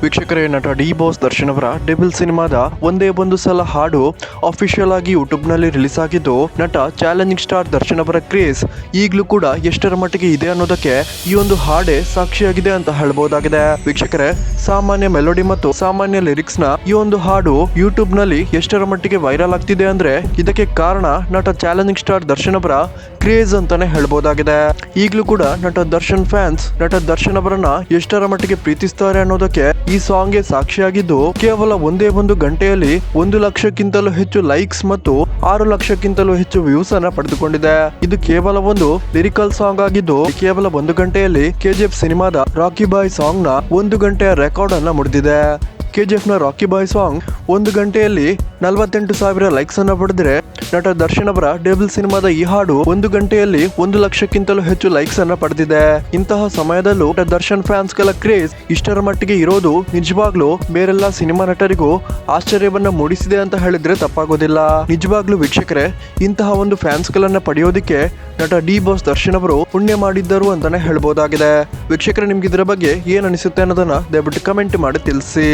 ವೀಕ್ಷಕರೇ, ನಟ D boss Darshan ಅವರ ಡೆಬಿಲ್ ಸಿನಿಮಾದ ಒಂದೇ ಒಂದು ಸಲ ಹಾಡು ಅಫಿಷಿಯಲ್ ಆಗಿ ಯೂಟ್ಯೂಬ್ನಲ್ಲಿ ರಿಲೀಸ್ ಆಗಿದ್ದು, ನಟ ಚಾಲೆಂಜಿಂಗ್ ಸ್ಟಾರ್ ದರ್ಶನ್ ಅವರ ಕ್ರೇಜ್ ಈಗಲೂ ಕೂಡ ಎಷ್ಟರ ಮಟ್ಟಿಗೆ ಇದೆ ಅನ್ನೋದಕ್ಕೆ ಈ ಒಂದು ಹಾಡೇ ಸಾಕ್ಷಿಯಾಗಿದೆ ಅಂತ ಹೇಳ್ಬಹುದಾಗಿದೆ. ವೀಕ್ಷಕರೇ, ಸಾಮಾನ್ಯ ಮೆಲೋಡಿ ಮತ್ತು ಸಾಮಾನ್ಯ ಲಿರಿಕ್ಸ್ ನ ಈ ಒಂದು ಹಾಡು ಯೂಟ್ಯೂಬ್ ನಲ್ಲಿ ಎಷ್ಟರ ಮಟ್ಟಿಗೆ ವೈರಲ್ ಆಗ್ತಿದೆ ಅಂದ್ರೆ ಇದಕ್ಕೆ ಕಾರಣ ನಟ ಚಾಲೆಂಜಿಂಗ್ ಸ್ಟಾರ್ ದರ್ಶನ್ ಅವರ ಕ್ರೇಜ್ ಅಂತಾನೆ ಹೇಳ್ಬಹುದಾಗಿದೆ. ಈಗಲೂ ಕೂಡ ನಟ ದರ್ಶನ್ ಫ್ಯಾನ್ಸ್ ನಟ ದರ್ಶನ್ ಅವರನ್ನ ಎಷ್ಟರ ಮಟ್ಟಿಗೆ ಪ್ರೀತಿಸ್ತಾರೆ ಅನ್ನೋದಕ್ಕೆ ಈ ಸಾಂಗ್ ಗೆ ಸಾಕ್ಷಿಯಾಗಿದ್ದು, ಕೇವಲ ಒಂದೇ ಒಂದು ಗಂಟೆಯಲ್ಲಿ 1 ಲಕ್ಷಕ್ಕಿಂತಲೂ ಹೆಚ್ಚು ಲೈಕ್ಸ್ ಮತ್ತು 6 ಲಕ್ಷಕ್ಕಿಂತಲೂ ಹೆಚ್ಚು ವ್ಯೂಸ್ ಅನ್ನ ಪಡೆದುಕೊಂಡಿದೆ. ಇದು ಕೇವಲ ಒಂದು ಲಿರಿಕಲ್ ಸಾಂಗ್ ಆಗಿದ್ದು, ಕೇವಲ 1 ಗಂಟೆಯಲ್ಲಿ KGF ಸಿನಿಮಾದ ರಾಕಿ ಬಾಯ್ ಸಾಂಗ್ ನ 1 ಗಂಟೆಯ ರೆಕಾರ್ಡ್ ಅನ್ನ ಮುರಿದಿದೆ. KGF ನ ರಾಕಿ ಬಾಯ್ ಸಾಂಗ್ 1 ಗಂಟೆಯಲ್ಲಿ 48,000 ಲೈಕ್ಸ್ ಅನ್ನ ಪಡೆದರೆ, ನಟ ದರ್ಶನ್ ಅವರ ಡೆಬಿಲ್ ಸಿನಿಮಾದ ಈ ಹಾಡು 1 ಗಂಟೆಯಲ್ಲಿ 1 ಲಕ್ಷಕ್ಕಿಂತಲೂ ಹೆಚ್ಚು ಲೈಕ್ಸ್ ಅನ್ನ ಪಡೆದಿದೆ. ಇಂತಹ ಸಮಯದಲ್ಲೂ ನಟ ದರ್ಶನ್ ಫ್ಯಾನ್ಸ್ ಗಳ ಕ್ರೇಜ್ ಇಷ್ಟರ ಮಟ್ಟಿಗೆ ಇರೋದು ನಿಜವಾಗ್ಲೂ ಬೇರೆಲ್ಲ ಸಿನಿಮಾ ನಟರಿಗೂ ಆಶ್ಚರ್ಯವನ್ನ ಮೂಡಿಸಿದೆ ಅಂತ ಹೇಳಿದ್ರೆ ತಪ್ಪಾಗೋದಿಲ್ಲ. ನಿಜವಾಗ್ಲೂ ವೀಕ್ಷಕರೇ, ಇಂತಹ ಒಂದು ಫ್ಯಾನ್ಸ್ ಗಳನ್ನ ಪಡೆಯೋದಿಕ್ಕೆ ನಟ ಡಿ ಬಾಸ್ ದರ್ಶನ್ ಅವರು ಪುಣ್ಯ ಮಾಡಿದ್ದರು ಅಂತಾನೆ ಹೇಳ್ಬಹುದಾಗಿದೆ. ವೀಕ್ಷಕರೇ, ನಿಮ್ಗೆ ಇದರ ಬಗ್ಗೆ ಏನ್ ಅನಿಸುತ್ತೆ ಅನ್ನೋದನ್ನ ದಯವಿಟ್ಟು ಕಮೆಂಟ್ ಮಾಡಿ ತಿಳಿಸಿ.